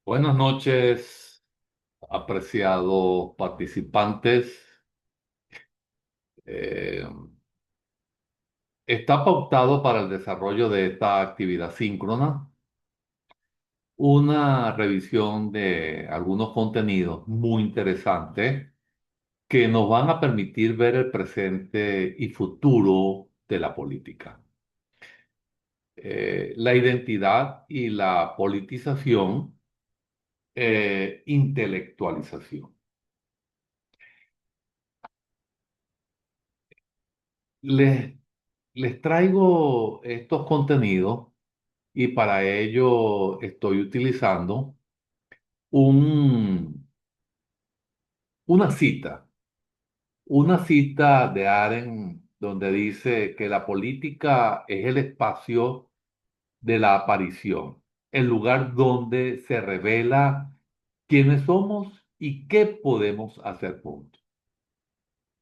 Buenas noches, apreciados participantes. Eh, Está pautado para el desarrollo de esta actividad síncrona una revisión de algunos contenidos muy interesantes que nos van a permitir ver el presente y futuro de la política. La identidad y la politización, intelectualización. Les, les traigo estos contenidos y para ello estoy utilizando un, una cita, una cita de Arendt donde dice que la política es el espacio de la aparición, el lugar donde se revela quiénes somos y qué podemos hacer juntos.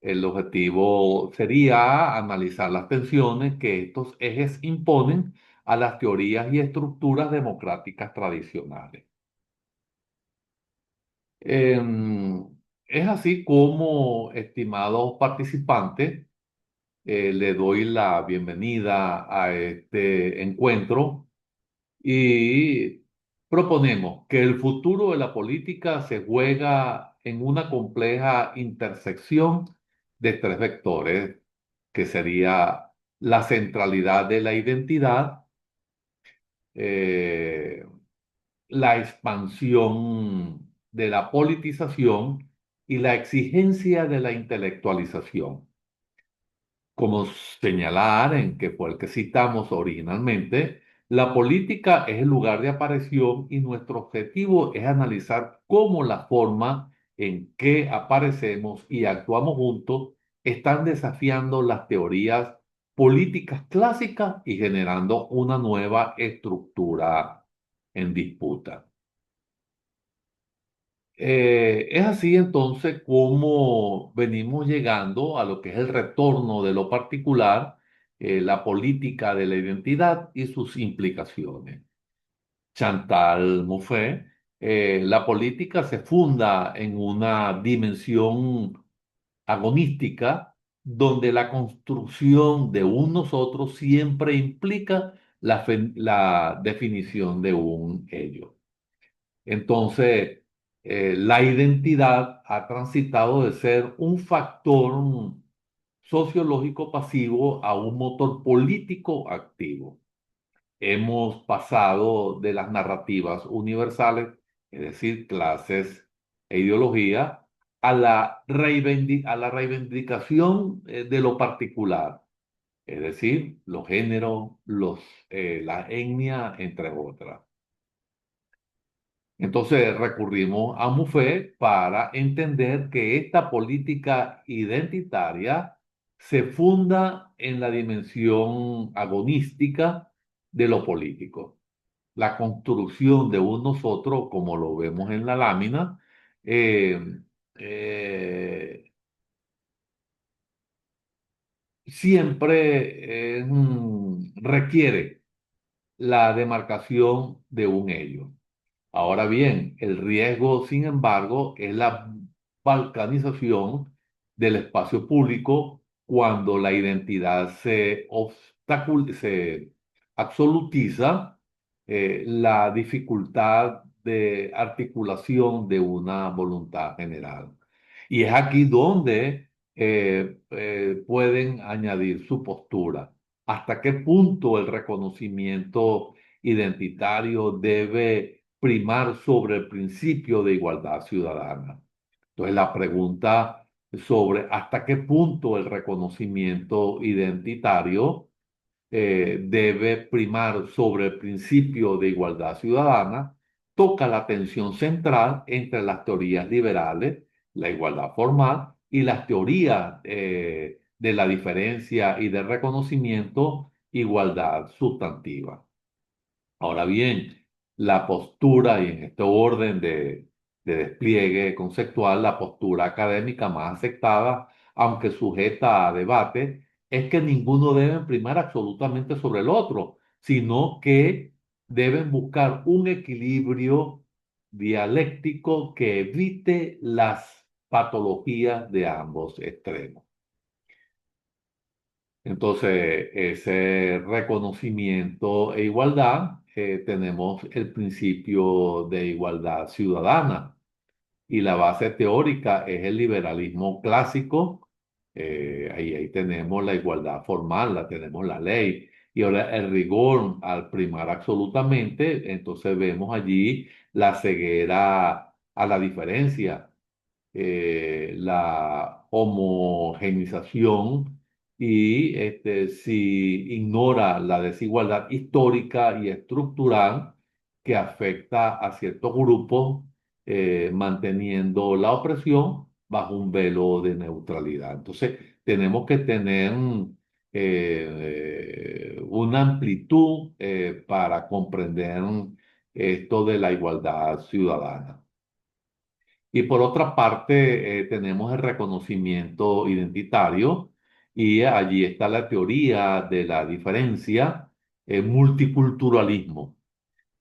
El objetivo sería analizar las tensiones que estos ejes imponen a las teorías y estructuras democráticas tradicionales. Em, es así como, estimados participantes, le doy la bienvenida a este encuentro y proponemos que el futuro de la política se juega en una compleja intersección de tres vectores, que sería la centralidad de la identidad, eh, la expansión de la politización y la exigencia de la intelectualización. Como señalar en que fue el que citamos originalmente, la política es el lugar de aparición y nuestro objetivo es analizar cómo la forma en que aparecemos y actuamos juntos están desafiando las teorías políticas clásicas y generando una nueva estructura en disputa. Es así entonces como venimos llegando a lo que es el retorno de lo particular, la política de la identidad y sus implicaciones. Chantal Mouffe, la política se funda en una dimensión agonística donde la construcción de un nosotros siempre implica la definición de un ello. Entonces, la identidad ha transitado de ser un factor sociológico pasivo a un motor político activo. Hemos pasado de las narrativas universales, es decir, clases e ideología, a la reivindicación de lo particular, es decir, los géneros, la etnia, entre otras. Entonces recurrimos a Muffet para entender que esta política identitaria se funda en la dimensión agonística de lo político. La construcción de un nosotros, como lo vemos en la lámina, eh, eh, siempre requiere la demarcación de un ello. Ahora bien, el riesgo, sin embargo, es la balcanización del espacio público cuando la identidad se absolutiza, la dificultad de articulación de una voluntad general. Y es aquí donde pueden añadir su postura. ¿Hasta qué punto el reconocimiento identitario debe primar sobre el principio de igualdad ciudadana? Entonces, la pregunta sobre hasta qué punto el reconocimiento identitario debe primar sobre el principio de igualdad ciudadana toca la tensión central entre las teorías liberales, la igualdad formal, y las teorías de la diferencia y del reconocimiento, igualdad sustantiva. Ahora bien, la postura, y en este orden de despliegue conceptual, la postura académica más aceptada, aunque sujeta a debate, es que ninguno debe primar absolutamente sobre el otro, sino que deben buscar un equilibrio dialéctico que evite las patologías de ambos extremos. Entonces, ese reconocimiento e igualdad, tenemos el principio de igualdad ciudadana y la base teórica es el liberalismo clásico. Ahí tenemos la igualdad formal, la tenemos la ley. Y ahora el rigor al primar absolutamente, entonces vemos allí la ceguera a la diferencia, la homogeneización y si ignora la desigualdad histórica y estructural que afecta a ciertos grupos, manteniendo la opresión bajo un velo de neutralidad. Entonces, tenemos que tener una amplitud para comprender esto de la igualdad ciudadana. Y por otra parte, tenemos el reconocimiento identitario y allí está la teoría de la diferencia, multiculturalismo.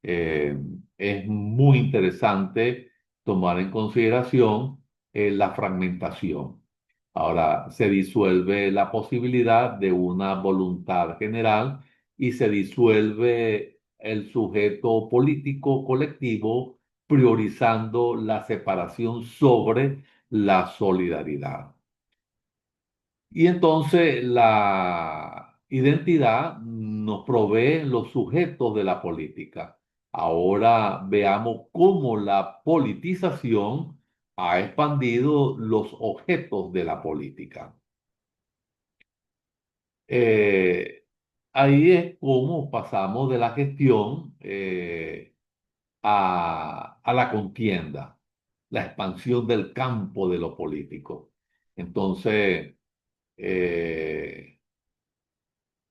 Eh, es muy interesante tomar en consideración la fragmentación. Ahora, se disuelve la posibilidad de una voluntad general y se disuelve el sujeto político colectivo priorizando la separación sobre la solidaridad. Y entonces la identidad nos provee los sujetos de la política. Ahora veamos cómo la politización ha expandido los objetos de la política. Eh, Ahí es como pasamos de la gestión a la contienda, la expansión del campo de lo político. Entonces, eh,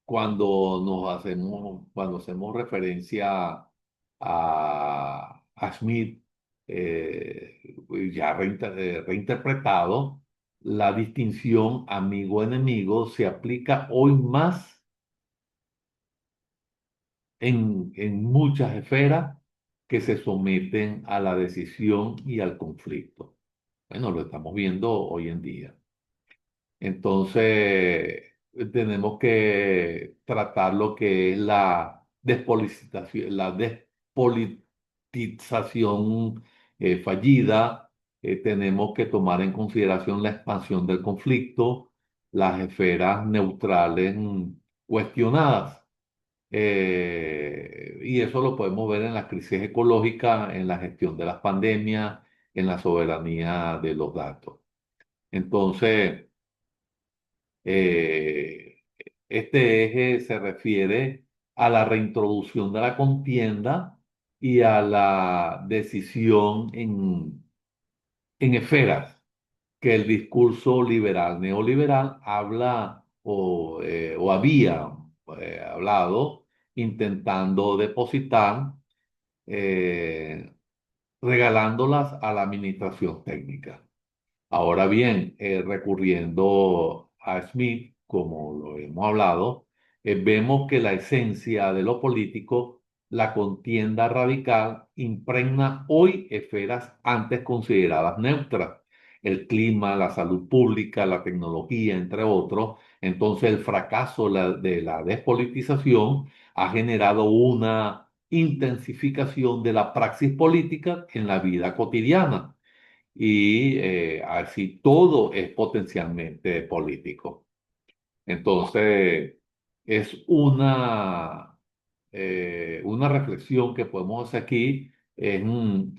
cuando hacemos referencia a Smith, ya reinterpretado, la distinción amigo-enemigo se aplica hoy más en muchas esferas que se someten a la decisión y al conflicto. Bueno, lo estamos viendo hoy en día. Entonces, tenemos que tratar lo que es la despolitización fallida. Tenemos que tomar en consideración la expansión del conflicto, las esferas neutrales cuestionadas. Y eso lo podemos ver en la crisis ecológica, en la gestión de las pandemias, en la soberanía de los datos. Entonces, eh, este eje se refiere a la reintroducción de la contienda y a la decisión en esferas que el discurso liberal, neoliberal, habla o había hablado intentando depositar, eh, regalándolas a la administración técnica. Ahora bien, recurriendo a Smith, como lo hemos hablado, vemos que la esencia de lo político, la contienda radical, impregna hoy esferas antes consideradas neutras, el clima, la salud pública, la tecnología, entre otros. Entonces, el fracaso de la despolitización ha generado una intensificación de la praxis política en la vida cotidiana y así todo es potencialmente político. Entonces, es una reflexión que podemos hacer aquí. ¿Es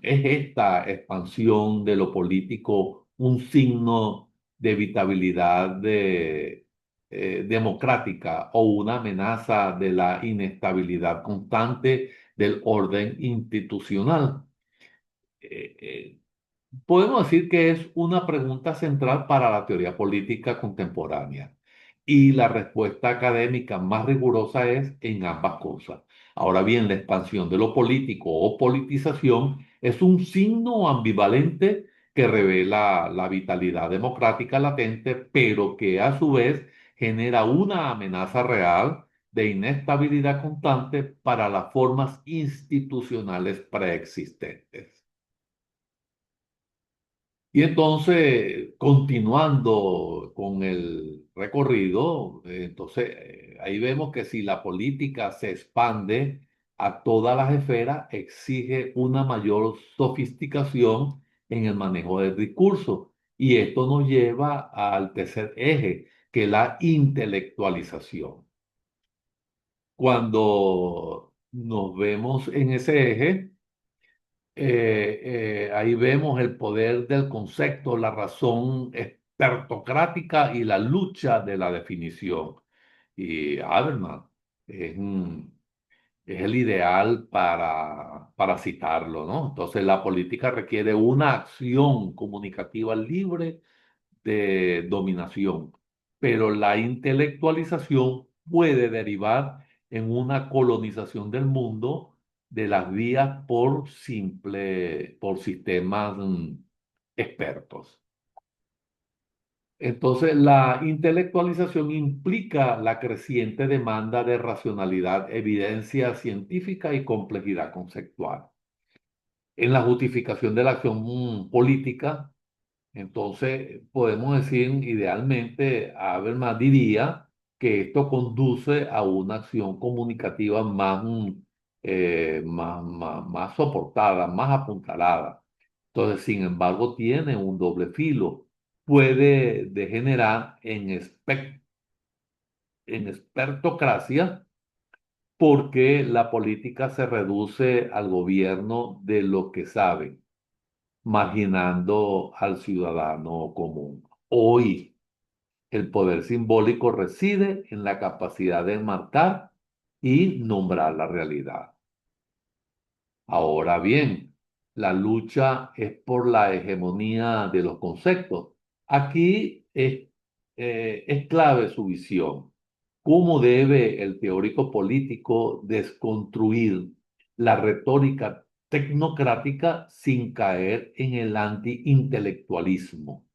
esta expansión de lo político un signo de evitabilidad democrática o una amenaza de la inestabilidad constante del orden institucional? Eh, eh, Podemos decir que es una pregunta central para la teoría política contemporánea y la respuesta académica más rigurosa es en ambas cosas. Ahora bien, la expansión de lo político o politización es un signo ambivalente que revela la vitalidad democrática latente, pero que a su vez genera una amenaza real de inestabilidad constante para las formas institucionales preexistentes. Y entonces, continuando con el recorrido, ahí vemos que si la política se expande a todas las esferas, exige una mayor sofisticación en el manejo del discurso. Y esto nos lleva al tercer eje, que es la intelectualización. Cuando nos vemos en ese eje, ahí vemos el poder del concepto, la razón expertocrática y la lucha de la definición. Y Habermas es, es el ideal para citarlo, ¿no? Entonces, la política requiere una acción comunicativa libre de dominación, pero la intelectualización puede derivar en una colonización del mundo de las vías por sistemas expertos. Entonces, la intelectualización implica la creciente demanda de racionalidad, evidencia científica y complejidad conceptual. En la justificación de la acción política, entonces, podemos decir, idealmente, Habermas diría que esto conduce a una acción comunicativa más soportada, más apuntalada. Entonces, sin embargo, tiene un doble filo. Puede degenerar en espertocracia porque la política se reduce al gobierno de lo que sabe marginando al ciudadano común. Hoy, el poder simbólico reside en la capacidad de marcar y nombrar la realidad. Ahora bien, la lucha es por la hegemonía de los conceptos. Aquí es clave su visión. ¿Cómo debe el teórico político desconstruir la retórica tecnocrática sin caer en el anti-intelectualismo?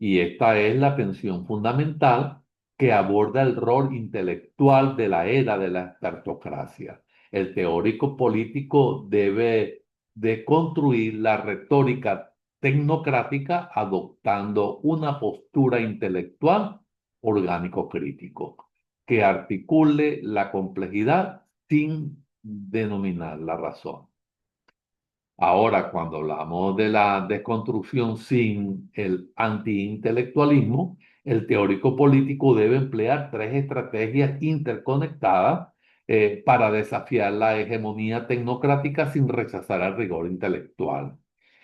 Y esta es la tensión fundamental que aborda el rol intelectual de la era de la expertocracia. El teórico político debe de construir la retórica tecnocrática adoptando una postura intelectual orgánico-crítico que articule la complejidad sin denominar la razón. Ahora, cuando hablamos de la desconstrucción sin el antiintelectualismo, el teórico político debe emplear tres estrategias interconectadas para desafiar la hegemonía tecnocrática sin rechazar el rigor intelectual.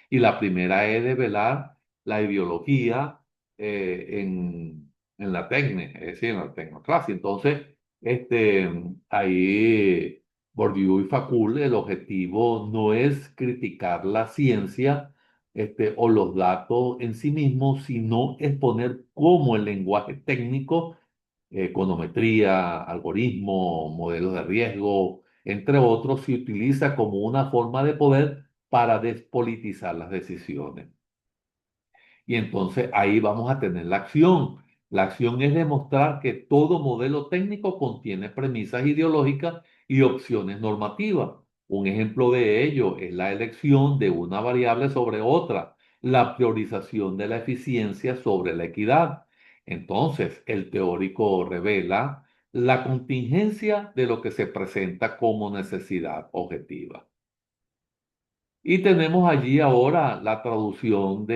Y la primera es develar la ideología en la es decir, en la tecnocracia. Entonces, este, ahí Bourdieu y Facul, el objetivo no es criticar la ciencia o los datos en sí mismos, sino exponer cómo el lenguaje técnico, econometría, algoritmo, modelos de riesgo, entre otros, se utiliza como una forma de poder para despolitizar las decisiones. Y entonces ahí vamos a tener la acción. La acción es demostrar que todo modelo técnico contiene premisas ideológicas y opciones normativas. Un ejemplo de ello es la elección de una variable sobre otra, la priorización de la eficiencia sobre la equidad. Entonces, el teórico revela la contingencia de lo que se presenta como necesidad objetiva. Y tenemos allí ahora la traducción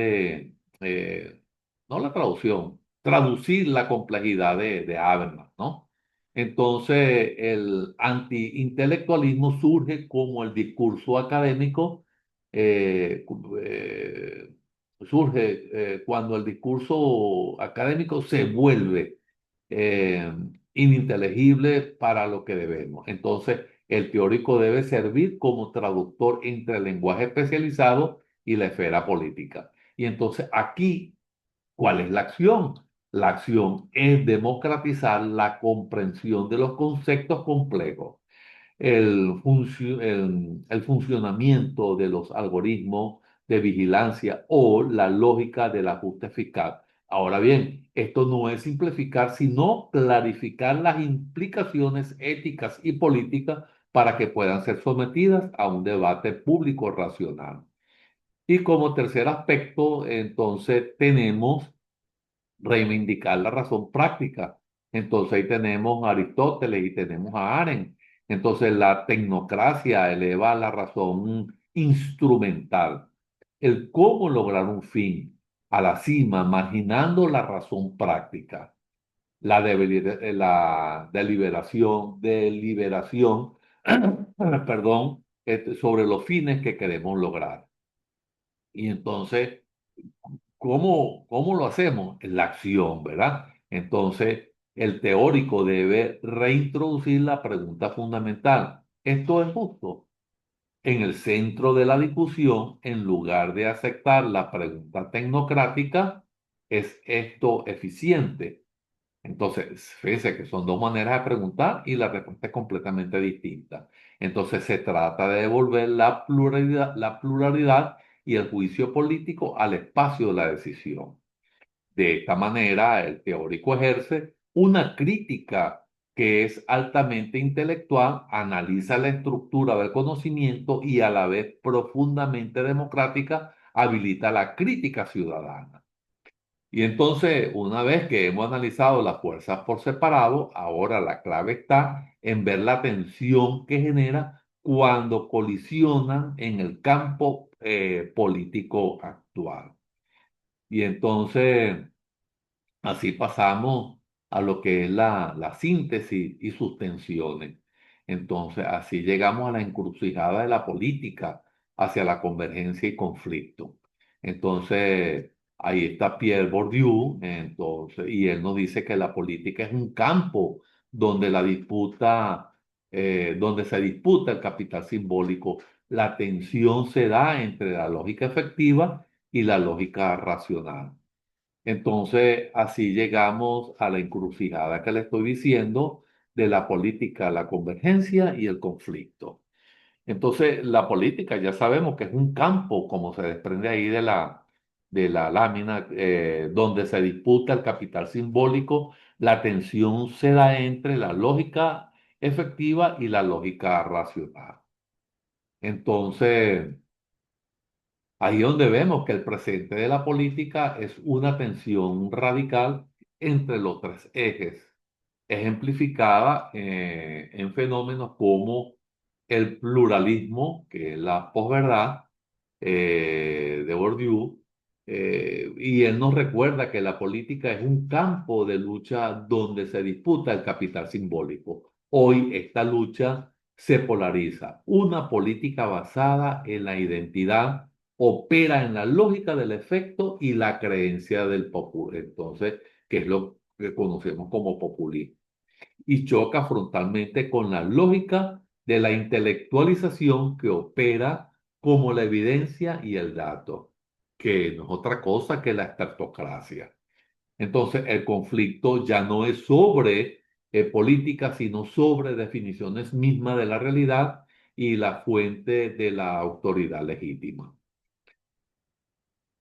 no la traducción, traducir la complejidad de Habermas, ¿no? Entonces, el antiintelectualismo surge como el discurso académico, eh, cu- eh, surge cuando el discurso académico se vuelve eh, ininteligible para lo que debemos. Entonces, el teórico debe servir como traductor entre el lenguaje especializado y la esfera política. Y entonces aquí, ¿cuál es la acción? La acción es democratizar la comprensión de los conceptos complejos, el funcionamiento de los algoritmos de vigilancia o la lógica del ajuste fiscal. Ahora bien, esto no es simplificar, sino clarificar las implicaciones éticas y políticas para que puedan ser sometidas a un debate público racional. Y como tercer aspecto, entonces tenemos reivindicar la razón práctica. Entonces ahí tenemos a Aristóteles y tenemos a Arendt. Entonces la tecnocracia eleva la razón instrumental, el cómo lograr un fin a la cima, marginando la razón práctica, la deliberación, perdón, sobre los fines que queremos lograr. Y entonces ¿cómo lo hacemos? En la acción, ¿verdad? Entonces, el teórico debe reintroducir la pregunta fundamental. ¿Esto es justo? En el centro de la discusión, en lugar de aceptar la pregunta tecnocrática, ¿es esto eficiente? Entonces, fíjense que son dos maneras de preguntar y la respuesta es completamente distinta. Entonces, se trata de devolver la pluralidad y el juicio político al espacio de la decisión. De esta manera, el teórico ejerce una crítica que es altamente intelectual, analiza la estructura del conocimiento y a la vez profundamente democrática, habilita la crítica ciudadana. Y entonces, una vez que hemos analizado las fuerzas por separado, ahora la clave está en ver la tensión que genera cuando colisionan en el campo político actual. Y entonces, así pasamos a lo que es la síntesis y sus tensiones. Entonces, así llegamos a la encrucijada de la política hacia la convergencia y conflicto. Entonces, ahí está Pierre Bourdieu, entonces, y él nos dice que la política es un campo donde donde se disputa el capital simbólico. La tensión se da entre la lógica efectiva y la lógica racional. Entonces, así llegamos a la encrucijada que le estoy diciendo de la política, la convergencia y el conflicto. Entonces, la política ya sabemos que es un campo, como se desprende ahí de la lámina, donde se disputa el capital simbólico. La tensión se da entre la lógica efectiva y la lógica racional. Entonces, ahí es donde vemos que el presente de la política es una tensión radical entre los tres ejes, ejemplificada en fenómenos como el pluralismo, que es la posverdad de Bourdieu, y él nos recuerda que la política es un campo de lucha donde se disputa el capital simbólico. Hoy esta lucha se polariza. Una política basada en la identidad opera en la lógica del efecto y la creencia del populismo. Entonces, que es lo que conocemos como populismo. Y choca frontalmente con la lógica de la intelectualización que opera como la evidencia y el dato, que no es otra cosa que la estatocracia. Entonces, el conflicto ya no es sobre política, sino sobre definiciones mismas de la realidad y la fuente de la autoridad legítima.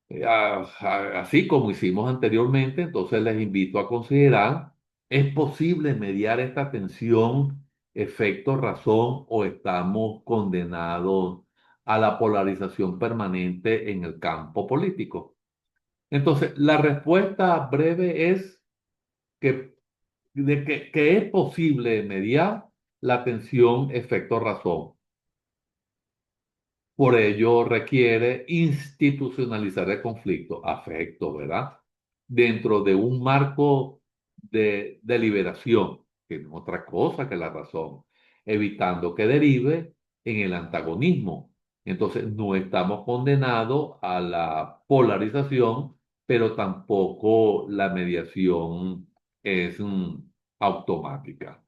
Así como hicimos anteriormente, entonces les invito a considerar, ¿es posible mediar esta tensión, efecto, razón, o estamos condenados a la polarización permanente en el campo político? Entonces, la respuesta breve es que, que es posible mediar la tensión, efecto, razón. Por ello requiere institucionalizar el conflicto, afecto, ¿verdad? Dentro de un marco de deliberación, que no es otra cosa que la razón, evitando que derive en el antagonismo. Entonces, no estamos condenados a la polarización, pero tampoco la mediación es automática.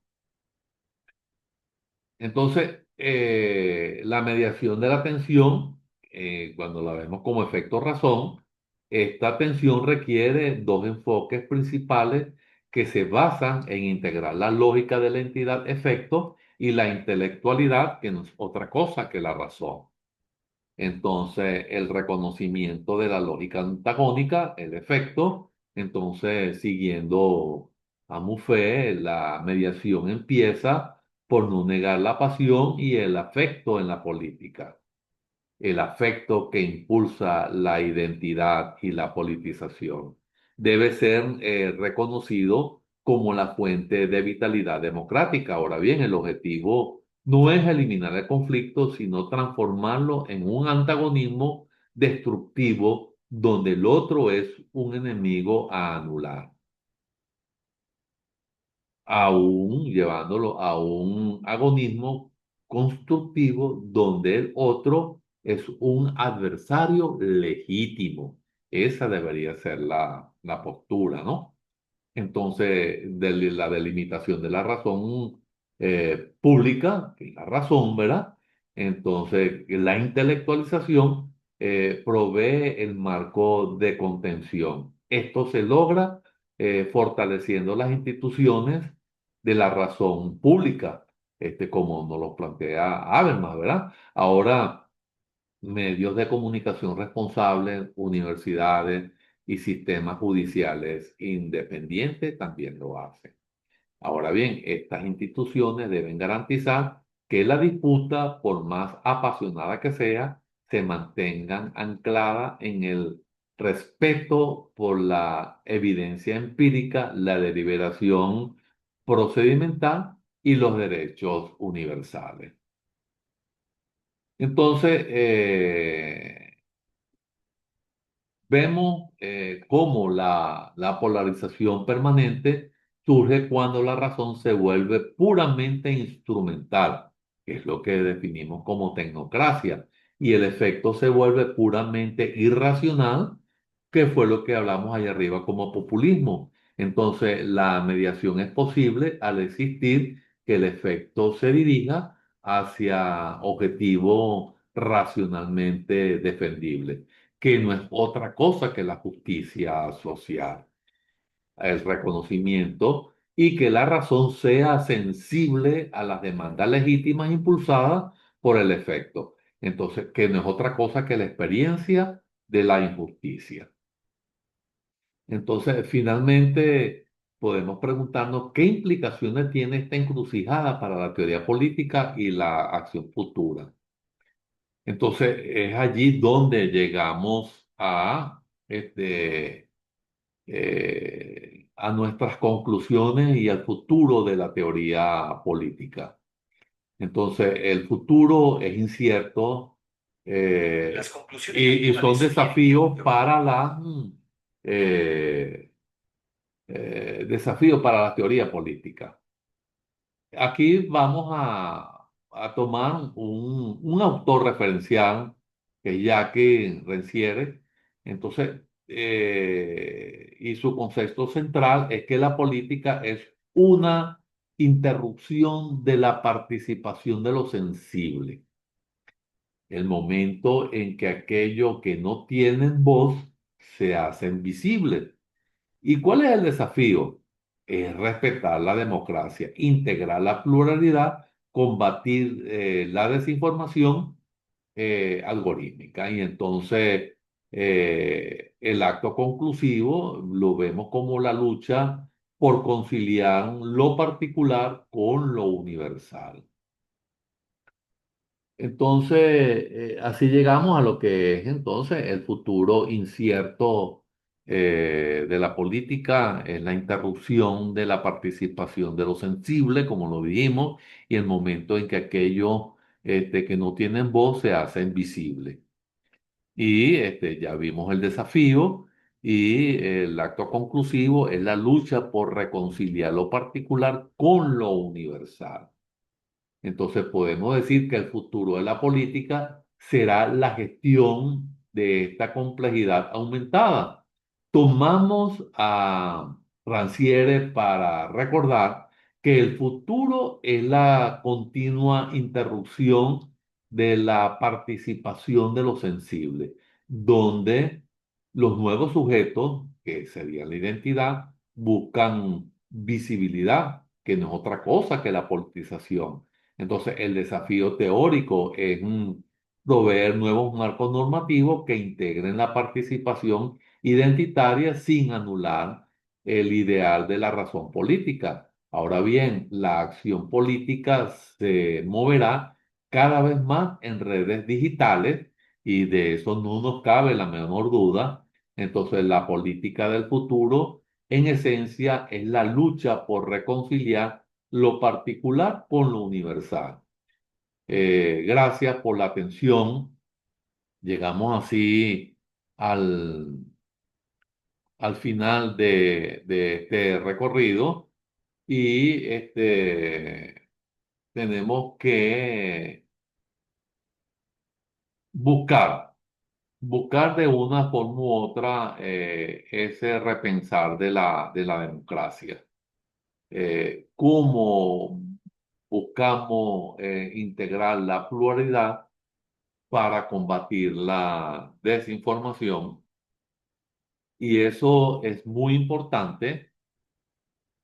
Entonces, la mediación de la tensión, cuando la vemos como efecto razón, esta tensión requiere dos enfoques principales que se basan en integrar la lógica de la entidad efecto y la intelectualidad, que no es otra cosa que la razón. Entonces, el reconocimiento de la lógica antagónica, el efecto, entonces, siguiendo a Muffet, la mediación empieza por no negar la pasión y el afecto en la política. el afecto que impulsa la identidad y la politización. Debe ser reconocido como la fuente de vitalidad democrática. Ahora bien, el objetivo no es eliminar el conflicto, sino transformarlo en un antagonismo destructivo donde el otro es un enemigo a anular, aún llevándolo a un agonismo constructivo donde el otro es un adversario legítimo. Esa debería ser la postura, ¿no? Entonces, la delimitación de la razón pública, que es la razón, ¿verdad? Entonces, la intelectualización provee el marco de contención. Esto se logra fortaleciendo las instituciones de la razón pública, como nos lo plantea Habermas, ¿verdad? Ahora, medios de comunicación responsables, universidades y sistemas judiciales independientes también lo hacen. Ahora bien, estas instituciones deben garantizar que la disputa, por más apasionada que sea, se mantengan anclada en el respeto por la evidencia empírica, la deliberación procedimental y los derechos universales. Entonces, vemos cómo la polarización permanente surge cuando la razón se vuelve puramente instrumental, que es lo que definimos como tecnocracia, y el efecto se vuelve puramente irracional, que fue lo que hablamos allá arriba como populismo. Entonces, la mediación es posible al existir que el efecto se dirija hacia objetivos racionalmente defendibles, que no es otra cosa que la justicia social, el reconocimiento y que la razón sea sensible a las demandas legítimas impulsadas por el efecto. Entonces, que no es otra cosa que la experiencia de la injusticia. Entonces, finalmente, podemos preguntarnos qué implicaciones tiene esta encrucijada para la teoría política y la acción futura. Entonces, es allí donde llegamos a nuestras conclusiones y al futuro de la teoría política. Entonces, el futuro es incierto Las conclusiones y son desafíos para eh, desafíos para la teoría política. Aquí vamos a tomar un autor referencial, que es Jacques Rancière. Entonces, y su concepto central es que la política es una interrupción de la participación de lo sensible, el momento en que aquello que no tienen voz se hacen visibles. ¿Y cuál es el desafío? Es respetar la democracia, integrar la pluralidad, combatir la desinformación algorítmica. Y entonces el acto conclusivo lo vemos como la lucha por conciliar lo particular con lo universal. Entonces, así llegamos a lo que es entonces el futuro incierto de la política, es la interrupción de la participación de lo sensible, como lo dijimos, y el momento en que aquellos que no tienen voz se hacen visibles. Y ya vimos el desafío y el acto conclusivo es la lucha por reconciliar lo particular con lo universal. Entonces podemos decir que el futuro de la política será la gestión de esta complejidad aumentada. Tomamos a Rancière para recordar que el futuro es la continua interrupción de la participación de lo sensible, donde los nuevos sujetos, que sería la identidad, buscan visibilidad, que no es otra cosa que la politización. Entonces, el desafío teórico es proveer nuevos marcos normativos que integren la participación identitaria sin anular el ideal de la razón política. Ahora bien, la acción política se moverá cada vez más en redes digitales y de eso no nos cabe la menor duda. Entonces, la política del futuro, en esencia, es la lucha por reconciliar lo particular con lo universal. Gracias por la atención. Llegamos así al, al final de este recorrido y tenemos que buscar, buscar de una forma u otra ese repensar de la democracia. Cómo buscamos integrar la pluralidad para combatir la desinformación. Y eso es muy importante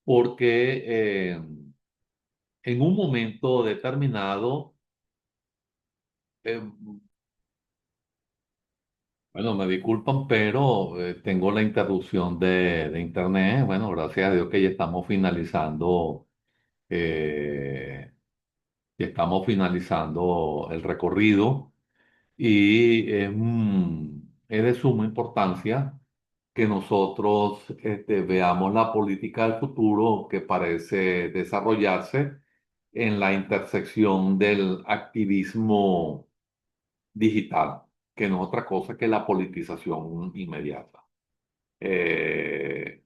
porque en un momento determinado, eh, bueno, me disculpan, pero tengo la interrupción de internet. Bueno, gracias a Dios que eh, ya estamos finalizando el recorrido y es de suma importancia que nosotros veamos la política del futuro que parece desarrollarse en la intersección del activismo digital, que no es otra cosa que la politización inmediata. Eh,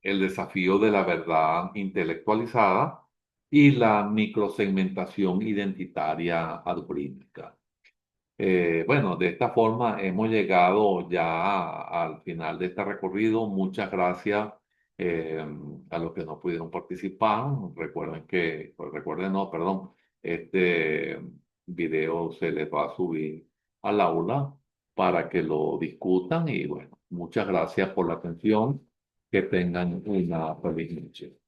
el desafío de la verdad intelectualizada y la microsegmentación identitaria algorítmica. Bueno, de esta forma hemos llegado ya al final de este recorrido. Muchas gracias eh, a los que no pudieron participar. Recuerden que, pues recuerden, no, perdón, este video se les va a subir al aula para que lo discutan y bueno, muchas gracias por la atención. Que tengan una feliz noche.